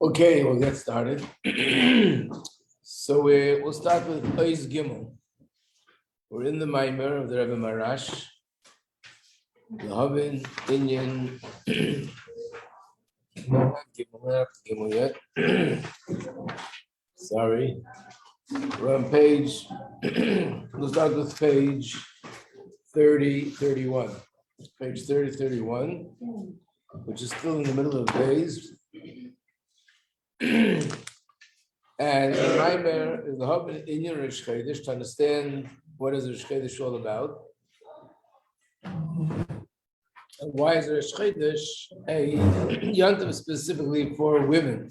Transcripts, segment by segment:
Okay, we'll get started. So we'll start with Ois Gimel. We're in the Mamar of the Rabbi Marash. Lehavin Inyan. Gimel yet. Sorry. We're on page, we'll start with page 30-31. Page 30-31, which is still in the middle of days. And the Mamar is Lehavin Inyan Rosh Chodesh, to understand what is Rosh Chodesh all about. And why is Rosh Chodesh a Yontif specifically for women?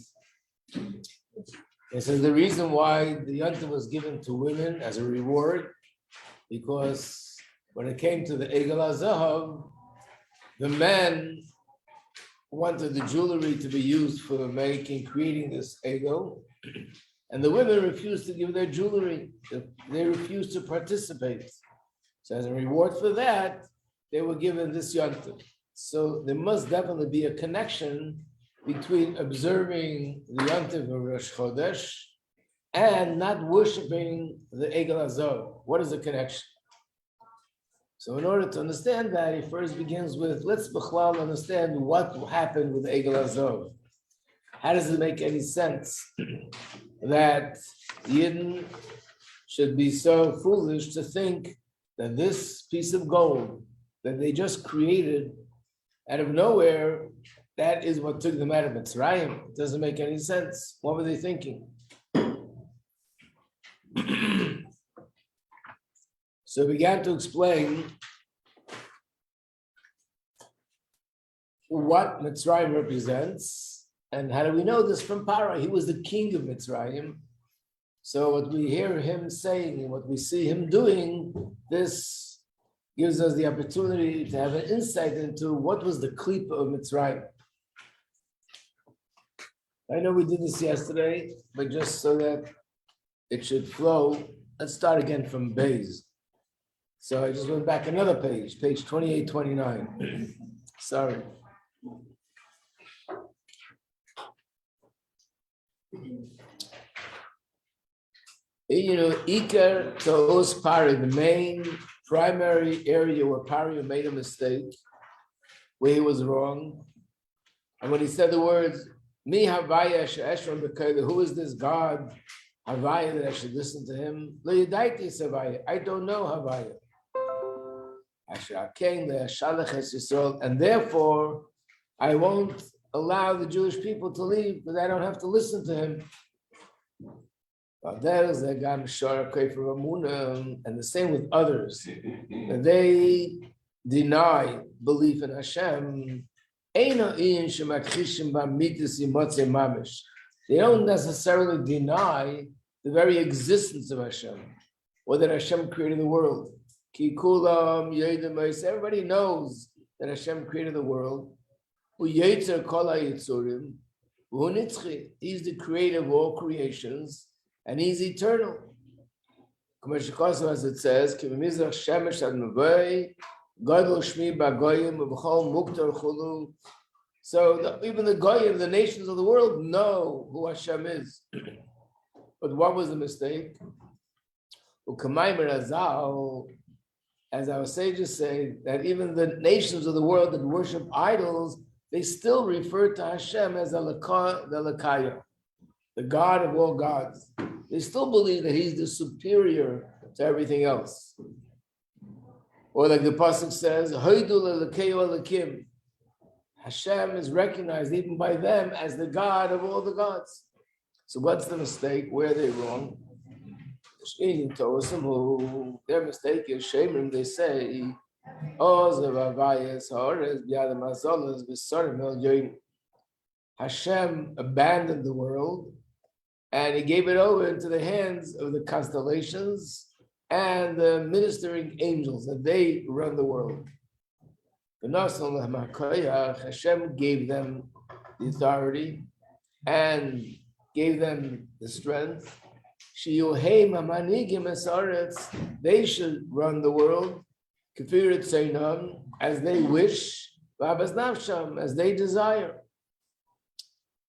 It says the reason why the Yontif was given to women as a reward, because when it came to the Egel HaZahav, the men wanted the jewelry to be used for creating this Egel, and the women refused to give their jewelry. They refused to participate. So as a reward for that, they were given this Yontif. So there must definitely be a connection between observing the Yontif of Rosh Chodesh and not worshiping the Egel HaZahav. What is the connection? So in order to understand that, he first begins with, let's understand what happened with the Egel HaZahav. How does it make any sense that Yidden should be so foolish to think that this piece of gold that they just created out of nowhere, that is what took them out of Mitzrayim? It doesn't make any sense. What were they thinking? So we began to explain what Mitzrayim represents, and how do we know this from Parah? He was the king of Mitzrayim. So what we hear him saying and what we see him doing, this gives us the opportunity to have an insight into what was the klipa of Mitzrayim. I know we did this yesterday, but just so that it should flow, let's start again from Beis. So I just went back another page 28-29. Sorry. Iker To'os Pari, the main primary area where Pari made a mistake, where he was wrong. And when he said the words, Mi Havaya She'eshron B'Koyle, who is this God, Havaya, that I should listen to him? Lo Yadaiti Savaya, I don't know Havaya. And therefore, I won't allow the Jewish people to leave because I don't have to listen to him. And the same with others. And they deny belief in Hashem. They don't necessarily deny the very existence of Hashem, or that Hashem created the world. Everybody knows that Hashem created the world. He's the creator of all creations, and he's eternal. As it says, so even the Goyim, the nations of the world, know who Hashem is. But what was the mistake? As our sages say, that even the nations of the world that worship idols, they still refer to Hashem as the Lakaya, the God of all gods. They still believe that he's the superior to everything else. Or like the pasuk says, Hashem is recognized even by them as the God of all the gods. So what's the mistake? Where are they wrong? Their mistake is Shemrim, they say, Hashem abandoned the world and he gave it over into the hands of the constellations and the ministering angels, and they run the world. Hashem gave them the authority and gave them the strength. They should run the world as they wish, as they desire.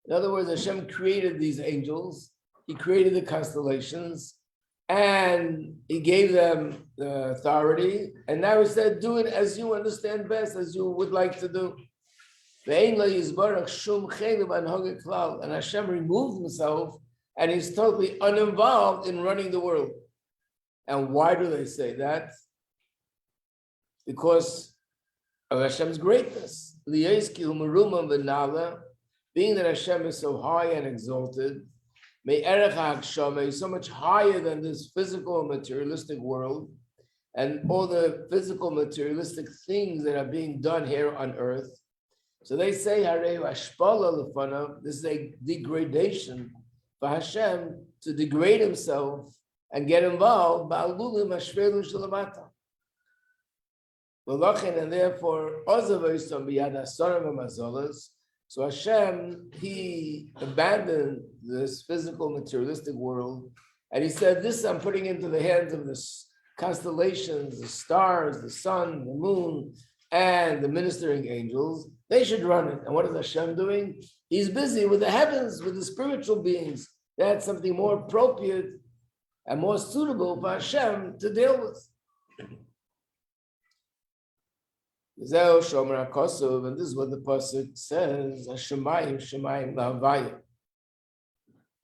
In other words, Hashem created these angels, he created the constellations, and he gave them the authority, and now he said, do it as you understand best, as you would like to do. And Hashem removed himself, and he's totally uninvolved in running the world. And why do they say that? Because of Hashem's greatness. Being that Hashem is so high and exalted, he's so much higher than this physical materialistic world and all the physical materialistic things that are being done here on earth. So they say, this is a degradation for Hashem to degrade himself and get involved. And therefore, so Hashem, he abandoned this physical materialistic world, and he said, this I'm putting into the hands of the constellations, the stars, the sun, the moon, and the ministering angels. They should run it. And what is Hashem doing? He's busy with the heavens, with the spiritual beings. That's something more appropriate and more suitable for Hashem to deal with. And this is what the pasuk says: Hashemayim, Shemayim Lahavaya.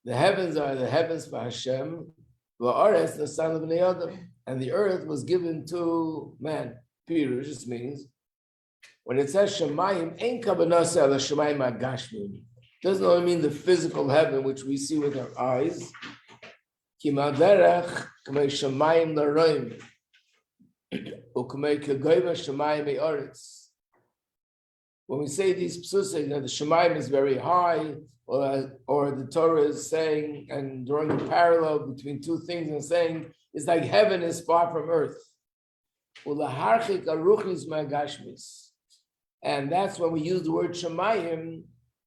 The heavens are the heavens for Hashem, va'aretz the son of Bnei Adam, and the earth was given to man. Pirush, this means when it says Shemayim, ain't kavanasa ala Shemayim agashmi. Doesn't only mean the physical heaven which we see with our eyes. Ki maderach k'mei Shemayim l'roim. When we say these psusim, that the Shemaim is very high, or the Torah is saying, and drawing a parallel between two things and saying, it's like heaven is far from earth. And that's when we use the word Shemayim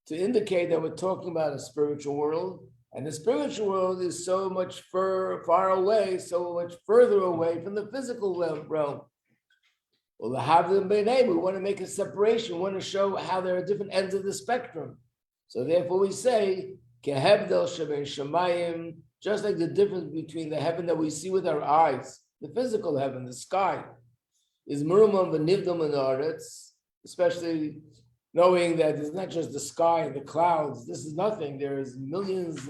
to indicate that we're talking about a spiritual world. And the spiritual world is so much far away, so much further away from the physical realm. Well, we want to make a separation. We want to show how there are different ends of the spectrum. So therefore we say, shemayim, just like the difference between the heaven that we see with our eyes, the physical heaven, the sky, is murumam v'nivdam aretz, especially knowing that it's not just the sky and the clouds. This is nothing. There is millions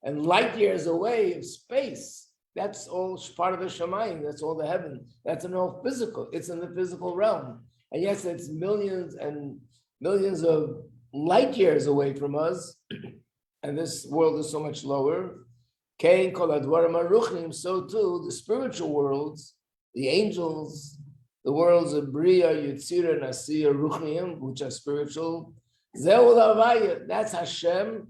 and light years away of space. That's all part of the Shemayim. That's all the heaven. That's in all physical. It's in the physical realm. And yes, it's millions and millions of light years away from us. And this world is so much lower. So too, the spiritual worlds, the angels, the worlds of Bria, Yetzirah, Nasiya, Ruchniim, which are spiritual. That's Hashem.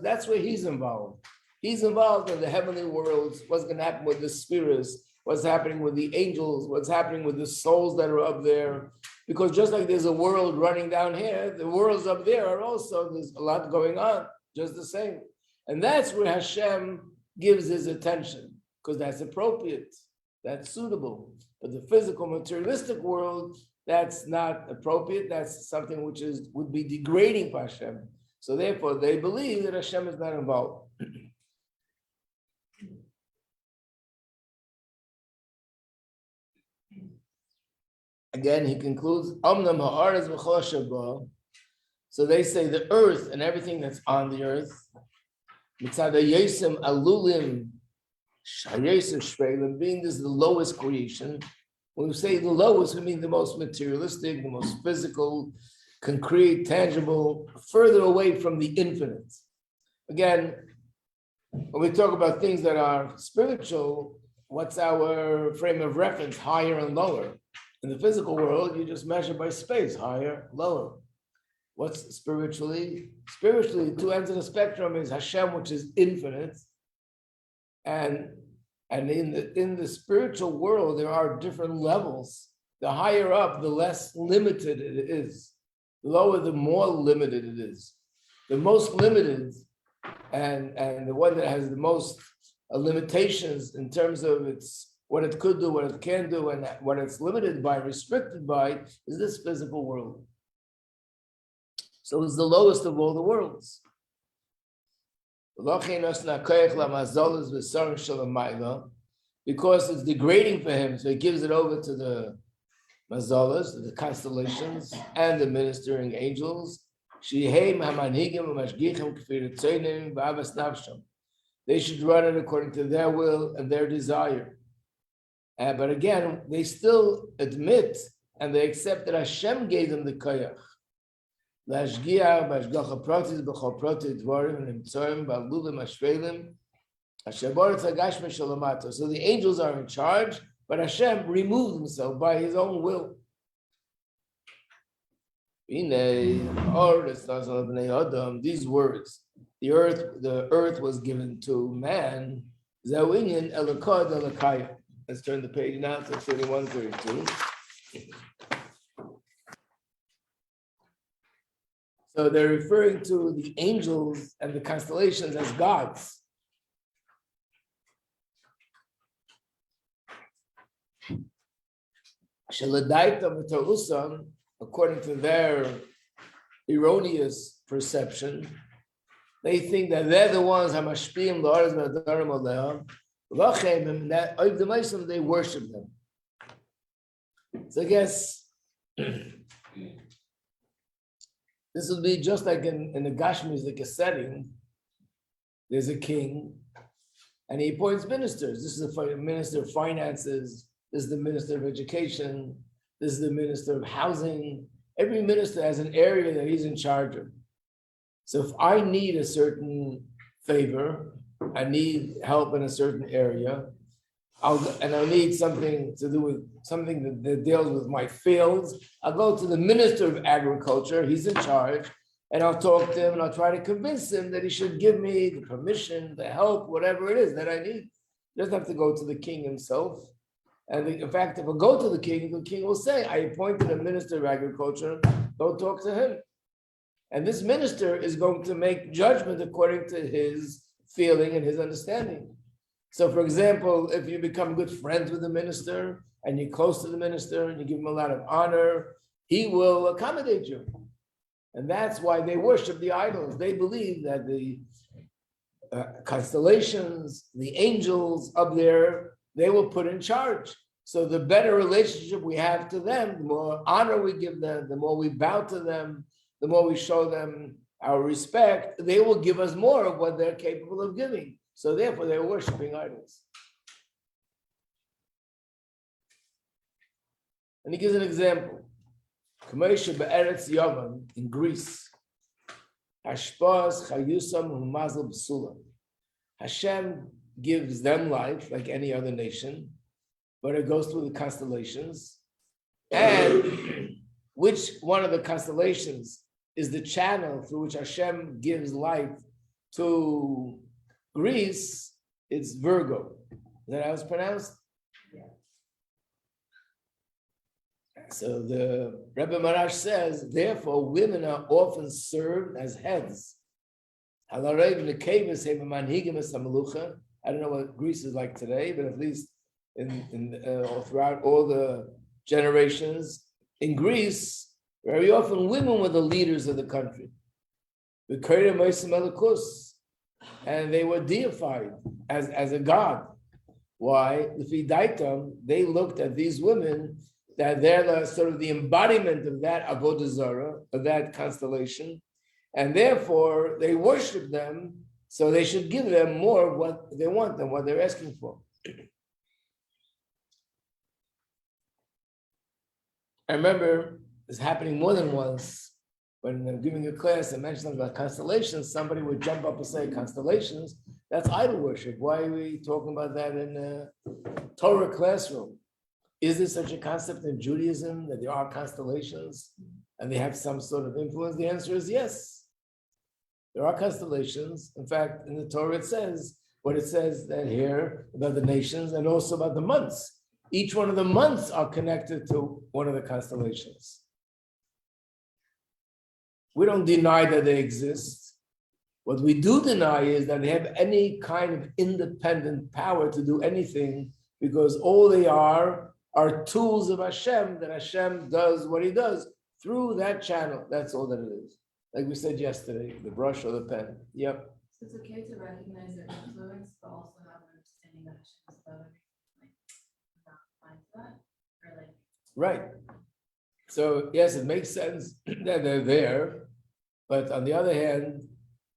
That's where he's involved. He's involved in the heavenly worlds, what's going to happen with the spirits, what's happening with the angels, what's happening with the souls that are up there. Because just like there's a world running down here, the worlds up there are also, there's a lot going on, just the same. And that's where Hashem gives his attention, because that's appropriate. That's suitable. But the physical materialistic world, that's not appropriate. That's something which would be degrading for Hashem. So therefore, they believe that Hashem is not involved. Again, he concludes, Omnam ha'aretz v'chol sheba. So they say the earth and everything that's on the earth, mitzad ha'yesem alulim, being this is the lowest creation. When we say the lowest, we mean the most materialistic, the most physical, concrete, tangible, further away from the infinite. Again, when we talk about things that are spiritual, what's our frame of reference, higher and lower? In the physical world, you just measure by space, higher, lower. What's spiritually? Spiritually, two ends of the spectrum is Hashem, which is infinite, and in the spiritual world, there are different levels. The higher up, the less limited it is. The lower, the more limited it is. The most limited and the one that has the most limitations in terms of its what it could do, what it can do, and what it's limited by, restricted by, is this physical world. So it's the lowest of all the worlds. Because it's degrading for him, so he gives it over to the mazalas, the constellations, and the ministering angels. They should run it according to their will and their desire. But again, they still admit and they accept that Hashem gave them the koyach. So the angels are in charge, but Hashem removed himself by his own will. These words, the earth was given to man. Let's turn the page now to 31, 32. So they're referring to the angels and the constellations as gods. According to their erroneous perception, they think that they're the ones who they worship them. So I guess this would be just like in the Gashmis, like a setting. There's a king, and he appoints ministers. This is the minister of finances. This is the minister of education. This is the minister of housing. Every minister has an area that he's in charge of. So if I need a certain favor, I need help in a certain area, I'll need something to do with something that deals with my fields, I'll go to the minister of agriculture, he's in charge, and I'll talk to him and I'll try to convince him that he should give me the permission, the help, whatever it is that I need. He doesn't have to go to the king himself. And in fact, if I go to the king will say, I appointed a minister of agriculture, go talk to him. And this minister is going to make judgment according to his feeling and his understanding. So for example, if you become good friends with the minister and you're close to the minister and you give him a lot of honor, he will accommodate you. And that's why they worship the idols. They believe that the constellations, the angels up there, they will put in charge. So the better relationship we have to them, the more honor we give them, the more we bow to them, the more we show them our respect, they will give us more of what they're capable of giving. So therefore, they're worshiping idols. And he gives an example. In Greece, Hashem gives them life like any other nation, but it goes through the constellations. And which one of the constellations is the channel through which Hashem gives life to Greece? It's Virgo. Is that how it's pronounced? Yeah. So the Rabbi Marash says, therefore, women are often served as heads. I don't know what Greece is like today, but at least throughout all the generations, in Greece, very often women were the leaders of the country. And they were deified as a god. Why? They looked at these women, that they're sort of the embodiment of that avodah zarah, of that constellation, and therefore they worship them, so they should give them more of what they want than what they're asking for. I remember this happening more than once. When I'm giving a class and mentioning about constellations, somebody would jump up and say, constellations, that's idol worship. Why are we talking about that in a Torah classroom? Is there such a concept in Judaism that there are constellations and they have some sort of influence? The answer is yes. There are constellations. In fact, in the Torah it says what it says that here about the nations and also about the months. Each one of the months are connected to one of the constellations. We don't deny that they exist. What we do deny is that they have any kind of independent power to do anything, because all they are tools of Hashem, that Hashem does what he does through that channel. That's all that it is. like we said yesterday, the brush or the pen. Yep. So it's okay to recognize their influence, but also have an understanding that Hashem is above everything, like not blind to that, or like. Right. So yes, it makes sense that they're there, but on the other hand,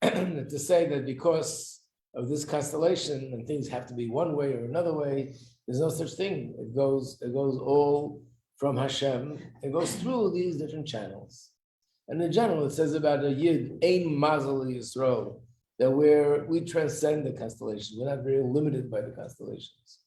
to say that because of this constellation and things have to be one way or another way, there's no such thing. It goes all from Hashem. It goes through these different channels. And in general, it says about a Yid, Ein Mazel Yisrael, that we transcend the constellations. We're not very limited by the constellations.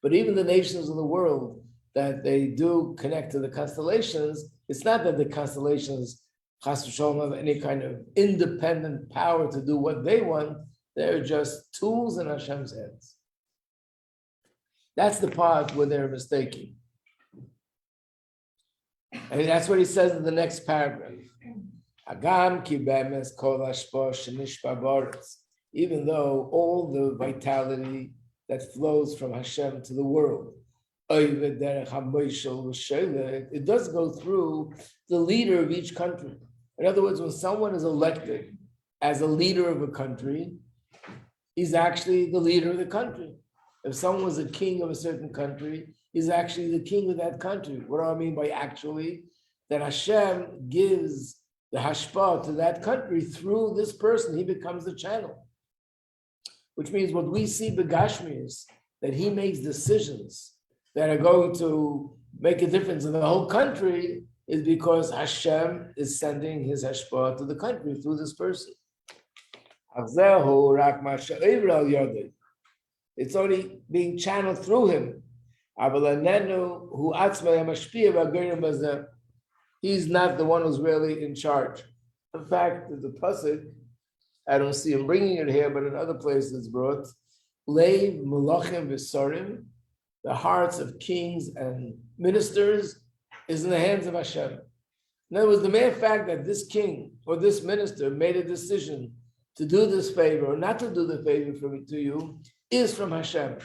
But even the nations of the world, that they do connect to the constellations, it's not that the constellations Chas v'sholom have any kind of independent power to do what they want. They're just tools in Hashem's hands. That's the part where they're mistaken. And that's what he says in the next paragraph. Agam ki be'emes kol hashpah shenishpa ba'aretz. Even though all the vitality that flows from Hashem to the world, it does go through the leader of each country. In other words, when someone is elected as a leader of a country, he's actually the leader of the country. If someone was a king of a certain country, he's actually the king of that country. What do I mean by actually? That Hashem gives the hashpah to that country through this person. He becomes the channel. Which means what we see Begashmi is that he makes decisions that are going to make a difference in the whole country is because Hashem is sending his hashpah to the country through this person. It's only being channeled through him. He's not the one who's really in charge. In fact, the pasuk, I don't see him bringing it here, but in other places it's brought, Leiv Melachim V'Sarim, the hearts of kings and ministers is in the hands of Hashem. In other words, the mere fact that this king or this minister made a decision to do this favor or not to do the favor to you is from Hashem.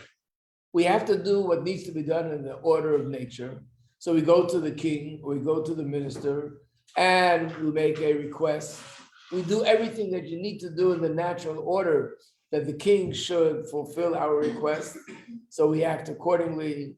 We have to do what needs to be done in the order of nature. So we go to the king, we go to the minister, and we make a request. We do everything that you need to do in the natural order that the king should fulfill our request. So we act accordingly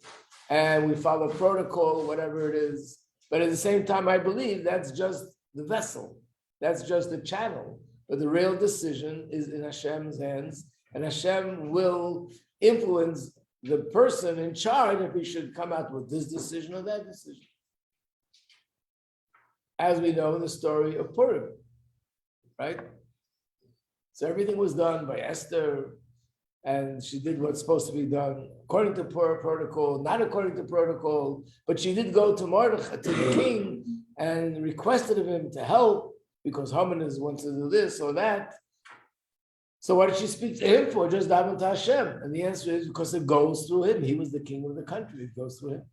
and we follow protocol, whatever it is. But at the same time, I believe that's just the vessel. That's just the channel. But the real decision is in Hashem's hands, and Hashem will influence the person in charge if he should come out with this decision or that decision. As we know in the story of Purim, right? So everything was done by Esther, and she did what's supposed to be done according to protocol, not according to protocol, but she did go to Mordechai, to the king, and requested of him to help because Haman wants to do this or that. So why did she speak to him for? Just daven to Hashem. And the answer is because it goes through him. He was the king of the country. It goes through him.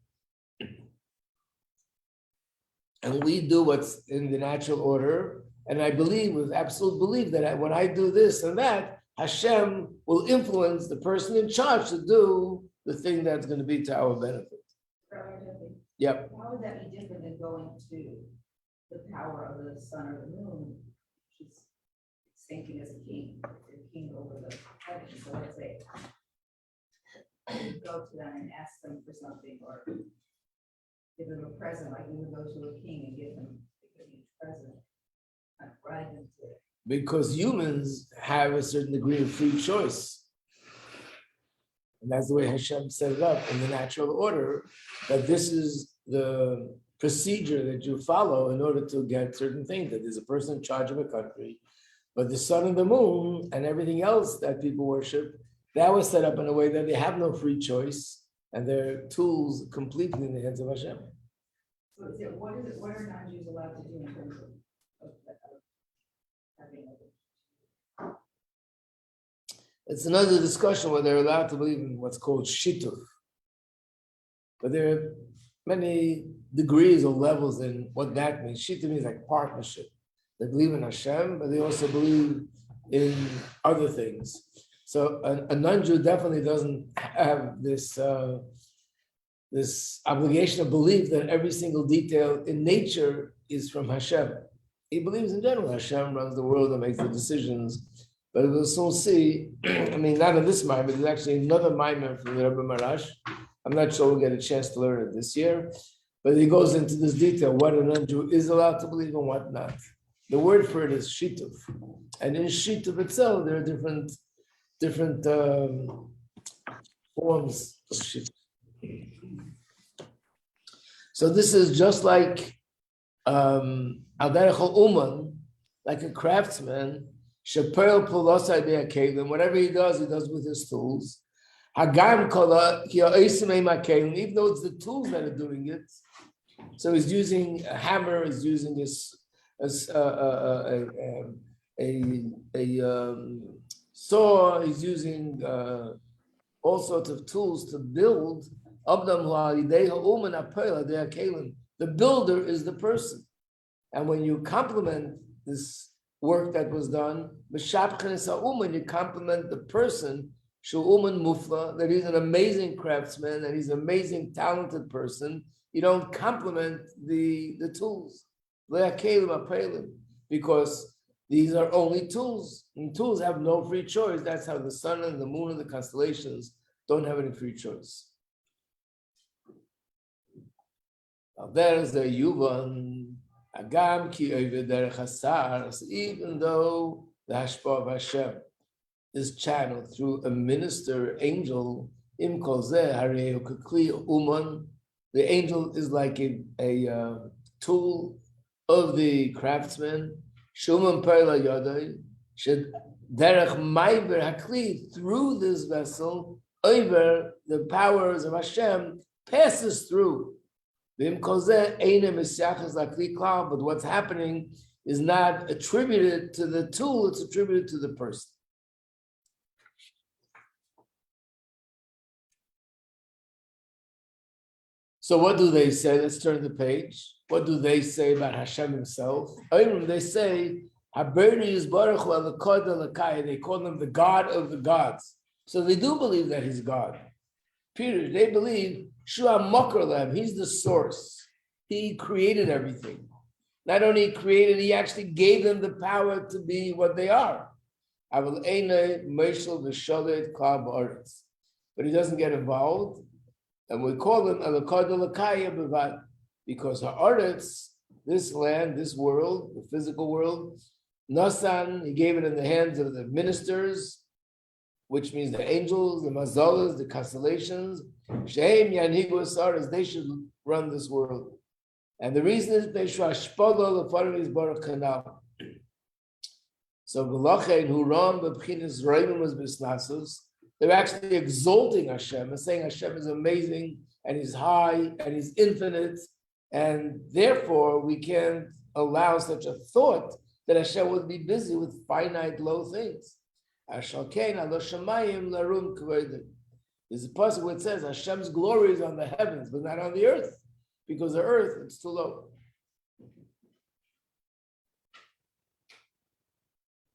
And we do what's in the natural order. And I believe, with absolute belief, that when I do this and that, Hashem will influence the person in charge to do the thing that's going to be to our benefit. Yep. How would that be different than going to the power of the sun or the moon, which is thinking as a king, the king over the heaven? So let's say you go to them and ask them for something, or give them a present, like you would go to a king and give them a huge present, not bribe them to it. Because humans have a certain degree of free choice. And that's the way Hashem set it up in the natural order, that this is the procedure that you follow in order to get certain things, that there's a person in charge of a country, but the sun and the moon and everything else that people worship, that was set up in a way that they have no free choice and they're tools completely in the hands of Hashem. So what are non-Jews allowed to do in terms of having a... It's another discussion whether they're allowed to believe in what's called shituf. But there are many degrees or levels in what that means. Shituf means like partnership. They believe in Hashem, but they also believe in other things. So a non-Jew definitely doesn't have this this obligation of belief that every single detail in nature is from Hashem. He believes in general Hashem runs the world and makes the decisions. But we'll soon see. I mean, not in this Maimon, there's actually another Maimon from the Rabbi Marash. I'm not sure we'll get a chance to learn it this year. But he goes into this detail, what a non-Jew is allowed to believe and what not. The word for it is shituf. And in shituf itself, there are different forms of shituf. So this is just like Al-Derech Uman, like a craftsman, Shapel Pulosai Be'akelim, whatever he does with his tools. Hagam Kola, even though it's the tools that are doing it. So he's using a hammer, he's using this saw, he's using all sorts of tools to build. The builder is the person. And when you compliment this work that was done, you compliment the person, that he's an amazing craftsman, that he's an amazing, talented person. You don't compliment the tools. Because these are only tools. And tools have no free choice. That's how the sun and the moon and the constellations don't have any free choice. Now there's the Yuvan, Agam ki derech hasar. Even though the Hashpah of Hashem is channeled through a minister, angel, im kol zeh harei hu kekli uman. The angel is like a tool of the craftsman. Shuman perla yadai should derech maiber hakli, through this vessel, over the powers of Hashem passes through. But what's happening is not attributed to the tool, it's attributed to the person. So what do they say? Let's turn the page. What do they say about Hashem himself? They say, they call him the God of the gods. So they do believe that he's God. Period. They believe Shua Mokrolem, he's the source. He created everything. Not only created, he actually gave them the power to be what they are. But he doesn't get involved. And we call him because Haaretz, this land, this world, the physical world, Nasan, he gave it in the hands of the ministers, which means the angels, the mazalas, the constellations. Shehem yanhigu asaras, they should run this world. And the reason is they should hashpala lefarim baruch kanal. So v'lachein hu ram b'pchinas roivim was bisnasus. They're actually exalting Hashem and saying Hashem is amazing and he's high and he's infinite, and therefore we can't allow such a thought that Hashem would be busy with finite low things. There's a passage where it says Hashem's glory is on the heavens, but not on the earth, because the earth it's too low.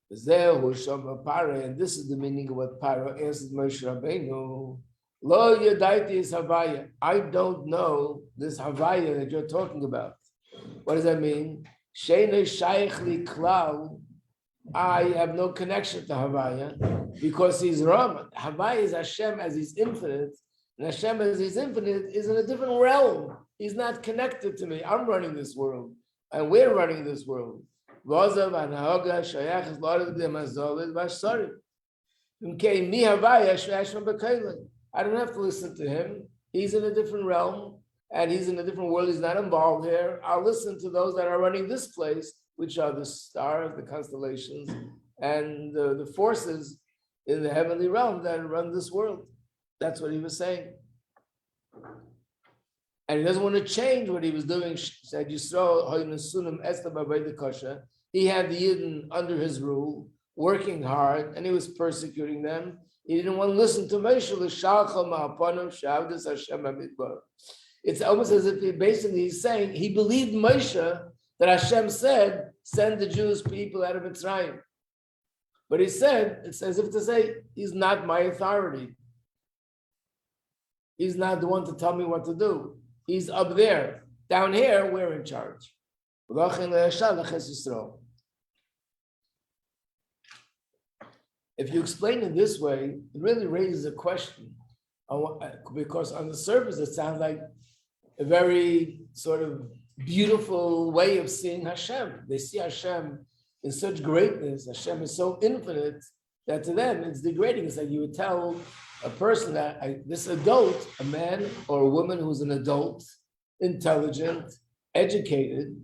And this is the meaning of what Paro answered Moshe Rabbeinu. Lo yadaiti is Havaya. I don't know this Havaya that you're talking about. What does that mean? Sheine shaykh li klal. I have no connection to Havaya because he's Raman. Havaya is Hashem as he's infinite, and Hashem as he's infinite is in a different realm. He's not connected to me. I'm running this world, and we're running this world. I don't have to listen to him. He's in a different realm and he's in a different world. He's not involved here. I'll listen to those that are running this place, which are the stars, the constellations, and the forces in the heavenly realm that run this world. That's what he was saying. And he doesn't want to change what he was doing. Said Yisrael, he had the Yidden under his rule, working hard, and he was persecuting them. He didn't want to listen to Moshe. It's almost as if he's saying he believed Moshe that Hashem said, send the Jewish people out of Mitzrayim. But he said, it's as if to say, he's not my authority. He's not the one to tell me what to do. He's up there. Down here, we're in charge. If you explain it this way, it really raises a question. Because on the surface, it sounds like a very sort of beautiful way of seeing Hashem. They see Hashem in such greatness. Hashem is so infinite that to them it's degrading. It's like you would tell a person that this adult, a man or a woman who's an adult, intelligent, educated,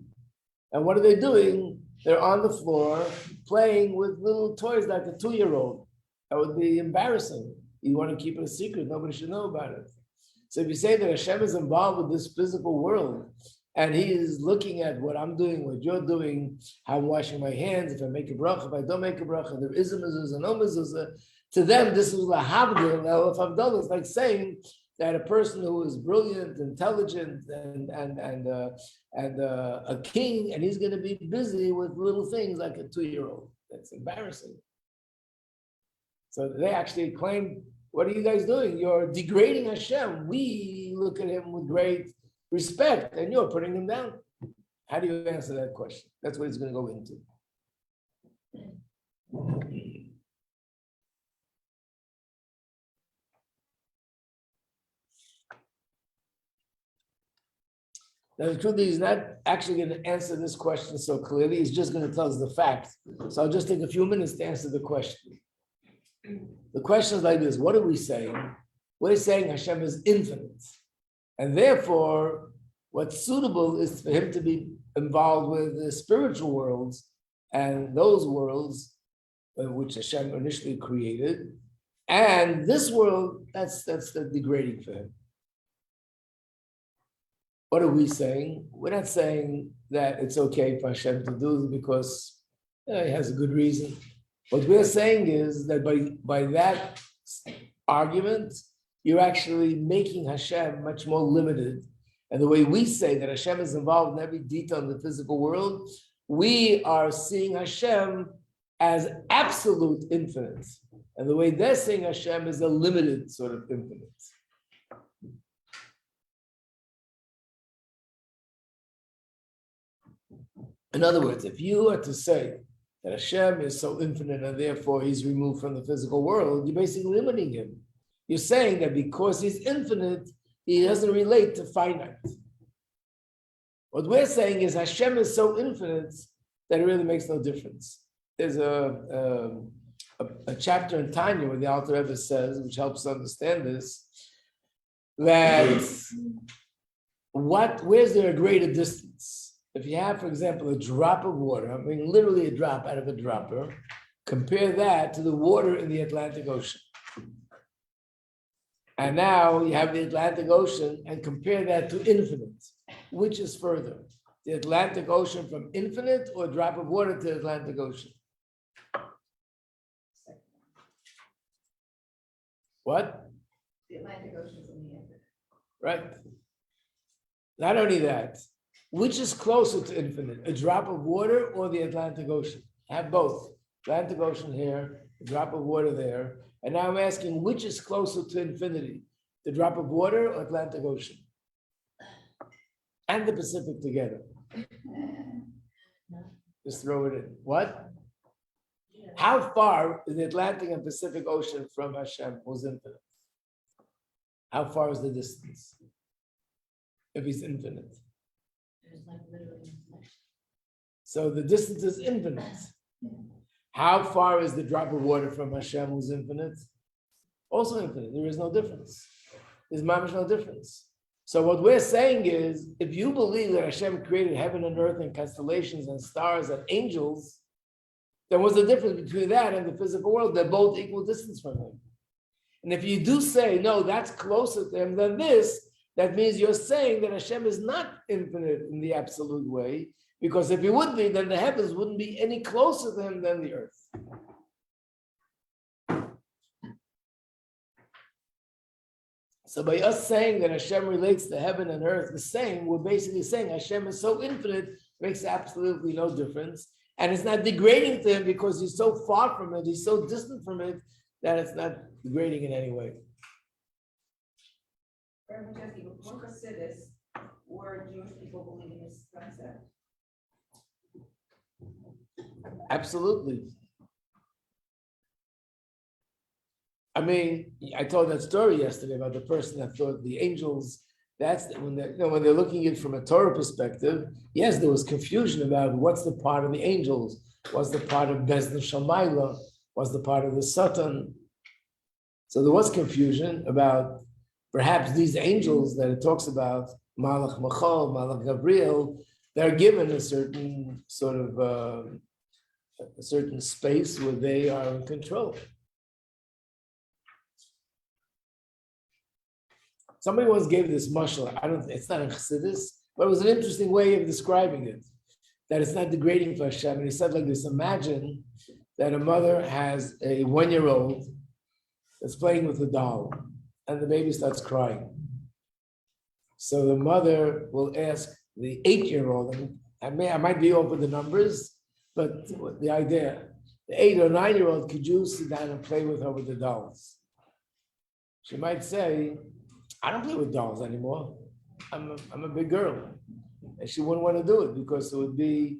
and what are they doing? They're on the floor playing with little toys like a 2-year-old. That would be embarrassing. You want to keep it a secret, nobody should know about it. So if you say that Hashem is involved with this physical world, and he is looking at what I'm doing, what you're doing, how I'm washing my hands, if I make a bracha, if I don't make a bracha, there is a mezuzah, no mezuzah. To them, this is lahavdil, elef havdalah. It's like saying that a person who is brilliant, intelligent, and a king, and he's going to be busy with little things like a 2-year-old. That's embarrassing. So they actually claim, what are you guys doing? You're degrading Hashem. We look at him with great respect, and you're putting him down. How do you answer that question? That's what he's going to go into. Now, the truth is, he's not actually going to answer this question so clearly. He's just going to tell us the fact. So I'll just take a few minutes to answer the question. The question is like this: what are we saying? We're saying Hashem is infinite. And therefore, what's suitable is for him to be involved with the spiritual worlds and those worlds which Hashem initially created. And this world, that's the degrading for him. What are we saying? We're not saying that it's okay for Hashem to do this because he has a good reason. What we're saying is that by that argument, you're actually making Hashem much more limited. And the way we say that Hashem is involved in every detail in the physical world, we are seeing Hashem as absolute infinite. And the way they're seeing Hashem is a limited sort of infinite. In other words, if you are to say that Hashem is so infinite and therefore he's removed from the physical world, you're basically limiting him. You're saying that because he's infinite, he doesn't relate to finite. What we're saying is Hashem is so infinite that it really makes no difference. There's a chapter in Tanya where the Alter Rebbe says, which helps us understand this, that where's there a greater distance? If you have, for example, a drop of water, I mean literally a drop out of a dropper, compare that to the water in the Atlantic Ocean. And now you have the Atlantic Ocean and compare that to infinite. Which is further? The Atlantic Ocean from infinite or a drop of water to the Atlantic Ocean? What? The Atlantic Ocean is in the infinite. Right. Not only that, which is closer to infinite, a drop of water or the Atlantic Ocean? Have both. Atlantic Ocean here, a drop of water there. And now I'm asking, which is closer to infinity? The drop of water or Atlantic Ocean? And the Pacific together. Just throw it in. What? How far is the Atlantic and Pacific Ocean from Hashem, who's infinite? How far is the distance? If he's infinite. So the distance is infinite. How far is the drop of water from Hashem, who's infinite? Also infinite. There is no difference. There's no difference. So what we're saying is, if you believe that Hashem created heaven and earth and constellations and stars and angels, then what's the difference between that and the physical world? They're both equal distance from him. And if you do say, no, that's closer to him than this, that means you're saying that Hashem is not infinite in the absolute way, because if he would be, then the heavens wouldn't be any closer to him than the earth. So by us saying that Hashem relates to heaven and earth the same, we're basically saying Hashem is so infinite, makes absolutely no difference. And it's not degrading to him because he's so far from it, he's so distant from it, that it's not degrading in any way. Rabbi Majeski, before Chassidus, were Jewish people believing this concept? Absolutely. I mean, I told that story yesterday about the person that thought the angels, that's when when they're looking at it from a Torah perspective, yes, there was confusion about what's the part of the angels, what's the part of Bezdin Shamayla, what's the part of the Satan. So there was confusion about perhaps these angels that it talks about, Malach Machal, Malach Gabriel, they're given a certain sort of a certain space where they are in control. Somebody once gave this mashal. It's not a chassidus, but it was an interesting way of describing it. That it's not degrading for Hashem. And he said like this: imagine that a mother has a 1-year-old that's playing with a doll, and the baby starts crying. So the mother will ask the 8-year-old, and I might be off with the numbers, but the idea, the 8 or 9-year-old, could you sit down and play with her with the dolls? She might say, I don't play with dolls anymore. I'm a big girl. And she wouldn't want to do it because it would be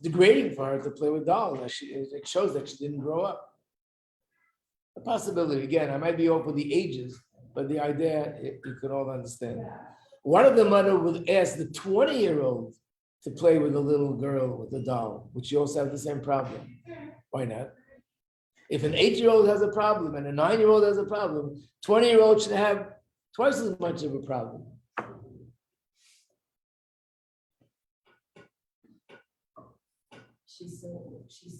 degrading for her to play with dolls. It shows that she didn't grow up. A possibility, again, I might be off with the ages, but the idea, you can all understand. One of the mother would ask the 20-year-old to play with a little girl with a doll, which you also have the same problem. Why not? If an 8-year-old has a problem and a 9-year-old has a problem, 20-year-old should have twice as much of a problem. She's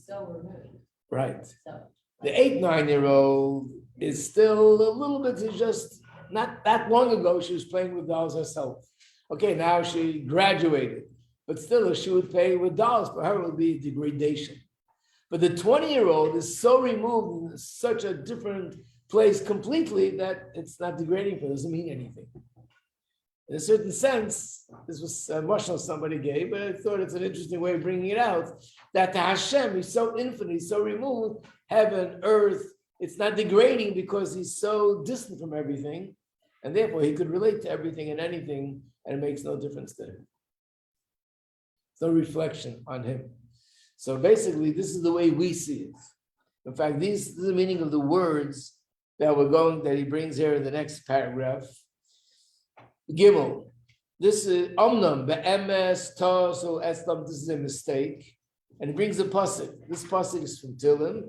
so removed. Right. So The 8-9-year-old is still a little bit, just not that long ago, she was playing with dolls herself. Okay, now she graduated, but still if she would play with dolls, for her it would be degradation. But the 20-year-old is so removed in such a different place completely that it's not degrading for her, it doesn't mean anything. In a certain sense, this was a mashal somebody gave, but I thought it's an interesting way of bringing it out, that to Hashem, he's so infinite, he's so removed, heaven, earth, it's not degrading because he's so distant from everything, and therefore he could relate to everything and anything, and it makes no difference to him. No reflection on him. So basically, this is the way we see it. In fact, this is the meaning of the words that he brings here in the next paragraph. Gimel. This is Omnam, be'emes, toso, eslam, this is a mistake. And he brings a pasuk. This pasuk is from Tilim,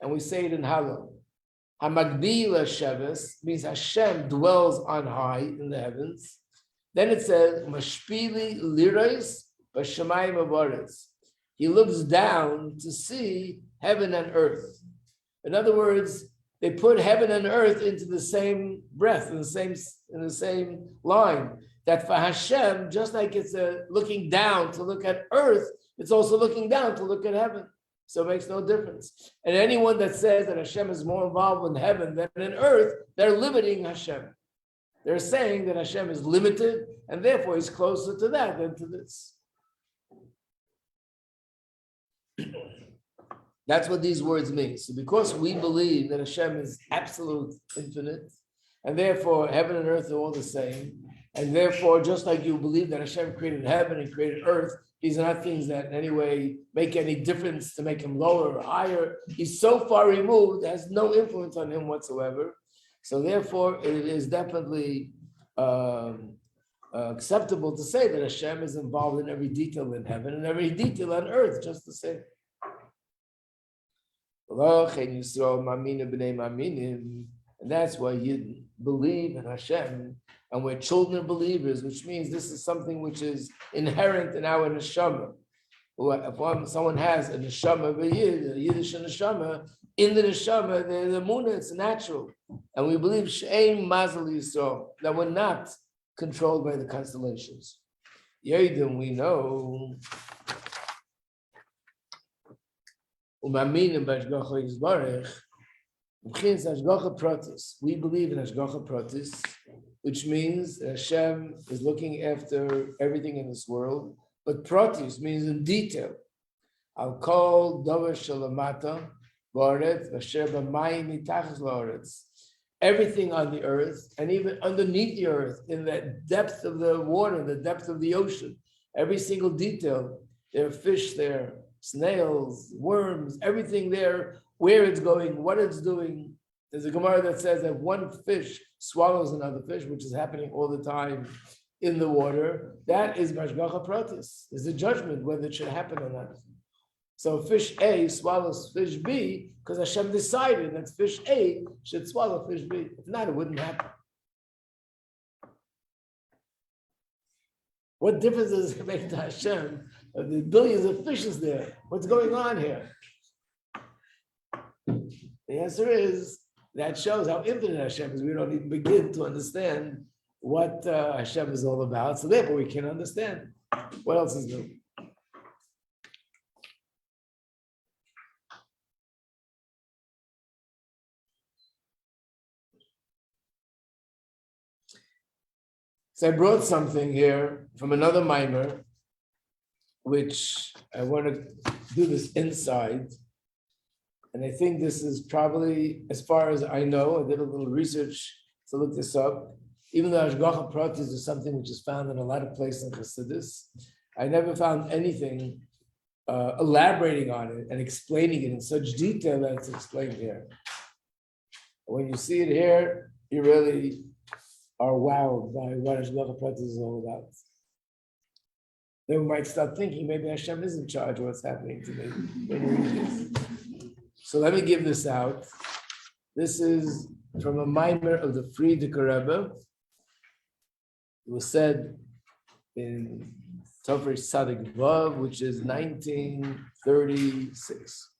and we say it in Hallel. Hamagbil Sheves means Hashem dwells on high in the heavens. Then it says, Mashpili lirais, b'shamayim avaretz. He looks down to see heaven and earth. In other words, they put heaven and earth into the same breath, in the same line. That for Hashem, just like it's looking down to look at earth, it's also looking down to look at heaven. So it makes no difference. And anyone that says that Hashem is more involved in heaven than in earth, they're limiting Hashem. They're saying that Hashem is limited, and therefore he's closer to that than to this. That's what these words mean. So because we believe that Hashem is absolute, infinite, and therefore heaven and earth are all the same, and therefore just like you believe that Hashem created heaven and created earth, these are not things that in any way make any difference to make him lower or higher. He's so far removed, has no influence on him whatsoever. So therefore it is definitely acceptable to say that Hashem is involved in every detail in heaven and every detail on earth, just the same. And that's why you believe in Hashem, and we're children of believers, which means this is something which is inherent in our neshama. If someone has a neshama of a Yiddish neshama, in the neshama, the emunah, it's natural. And we believe she'ein mazel Yisrael, that we're not controlled by the constellations. Yedim, we know. We believe in Hashgacha Pratis, which means Hashem is looking after everything in this world, but Pratis means in detail. I'll call Davar Shalamata, Varet, Vasher B'mayim Mitachas La'aretz. Everything on the earth, and even underneath the earth, in the depth of the water, the depth of the ocean, every single detail There are fish there, snails, worms, everything there, where it's going, what it's doing. There's a Gemara that says that one fish swallows another fish, which is happening all the time in the water. That is Mashgacha Pratis. There's a judgment whether it should happen or not. So fish A swallows fish B because Hashem decided that fish A should swallow fish B. If not, it wouldn't happen. What difference does it make to Hashem of the billions of fishes there? What's going on here? The answer is that shows how infinite Hashem is. We don't even begin to understand what Hashem is all about. So therefore, we can understand. What else is new? So I brought something here from another mimer, which I want to do this inside. And I think this is probably, as far as I know, I did a little research to look this up. Even though Hashgacha Pratis is something which is found in a lot of places in Chassidus, I never found anything elaborating on it and explaining it in such detail that it's explained here. When you see it here, you really are wowed by what Hashgacha Pratis is all about. Then we might start thinking maybe Hashem is in charge of what's happening to me when you read this. So let me give this out. This is from a mimer of the Frierdiker Rebbe. It was said in Tofresh Tzadik Vav, which is 1936.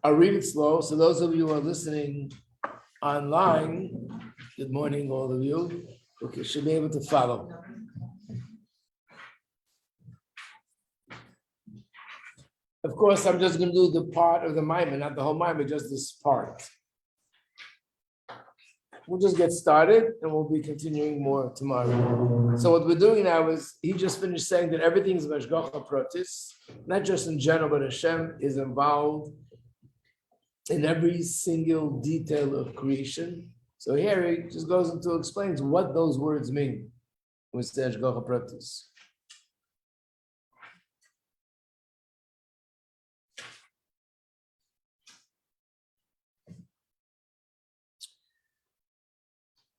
I'll read it slow. So those of you who are listening online, good morning, all of you. Okay, should be able to follow. Of course, I'm just going to do the part of the mimer, not the whole mimer, just this part. We'll just get started and we'll be continuing more tomorrow. So what we're doing now is, he just finished saying that everything is Hashgacha Pratis, not just in general, but Hashem is involved in every single detail of creation. So here he just goes into explains what those words mean with the Hashgacha Pratis.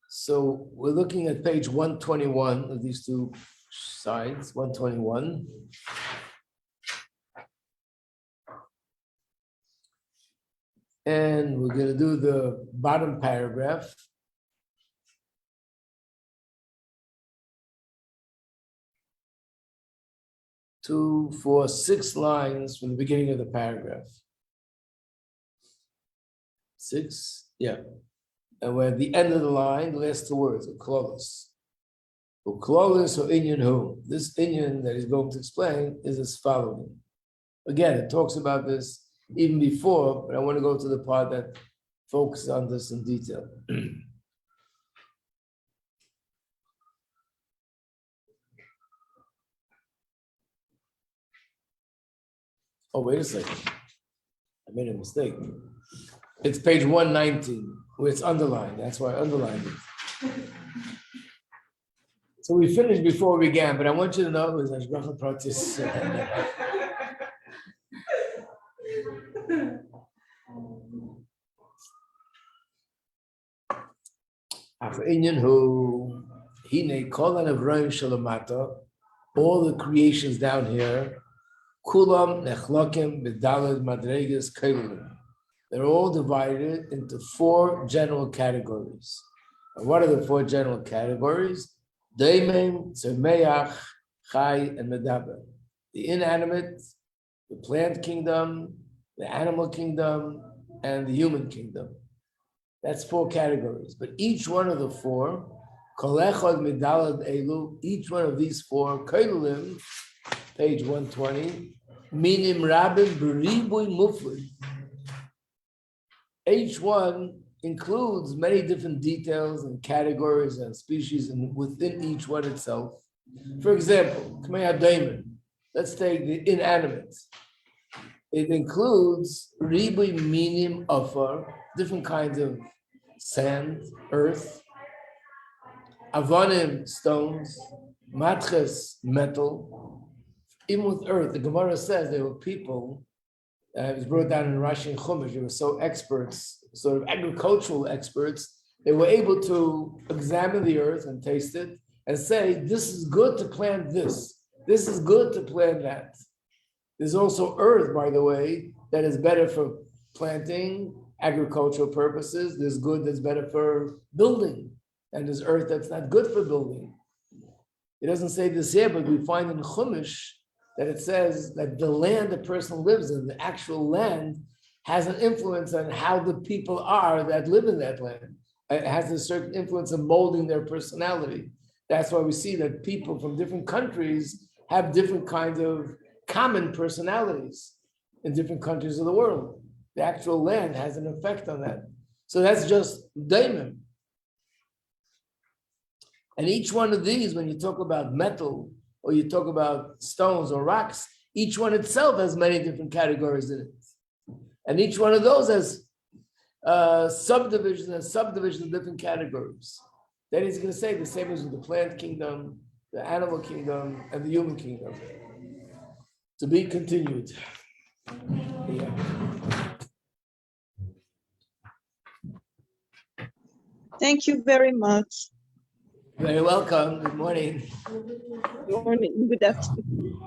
So we're looking at page 121 of these two sides, 121. And we're going to do the bottom paragraph. Two, four, 6 lines from the beginning of the paragraph. 6, yeah. And we're at the end of the line, the last 2 words, Uklolis. Uklolis or Inyan Hu. This Inyan that he's going to explain is as following. Again, it talks about this even before, but I want to go to the part that focuses on this in detail. Oh, wait a second. I made a mistake. It's page 119, where it's underlined. That's why I underlined it. So we finished before we began, but I want you to know it was Hashgacha Pratis. After Inyan Hu, Hine Kol Hanevroim Shalamata, all the creations down here, Kulam Nechlokim B'Daled Madregas Keilim. They're all divided into 4 general categories. And what are the 4 general categories? Daimim, Tzemeach, Chai, and Medaber. The inanimate, the plant kingdom, the animal kingdom, and the human kingdom. That's 4 categories. But each one of the 4, Kol Echad Midalad Elu, each one of these 4, Keilim, page 120, Minim Rabim B'Ribui Mufli. Each one includes many different details and categories and species and within each one itself. For example, K'mei HaDaimon, let's take the inanimate. It includes Ribui Minim Afar, different kinds of sand, earth, Avonim, stones, matches, metal. Even with earth, the Gemara says there were people, it was brought down in Rashi and Chumash, they were so experts, sort of agricultural experts, they were able to examine the earth and taste it and say, this is good to plant this. This is good to plant that. There's also earth, by the way, that is better for planting, agricultural purposes. There's good that's better for building. And there's earth that's not good for building. It doesn't say this here, but we find in Chumash that it says that the land the person lives in, the actual land, has an influence on how the people are that live in that land. It has a certain influence of molding their personality. That's why we see that people from different countries have different kinds of common personalities in different countries of the world. The actual land has an effect on that. So that's just daimon. And each one of these, when you talk about metal, or you talk about stones or rocks, each one itself has many different categories in it. And each one of those has subdivisions of different categories. Then he's going to say the same as with the plant kingdom, the animal kingdom, and the human kingdom. To be continued. Yeah. Thank you very much. Very welcome. Good morning. Good morning. Good afternoon.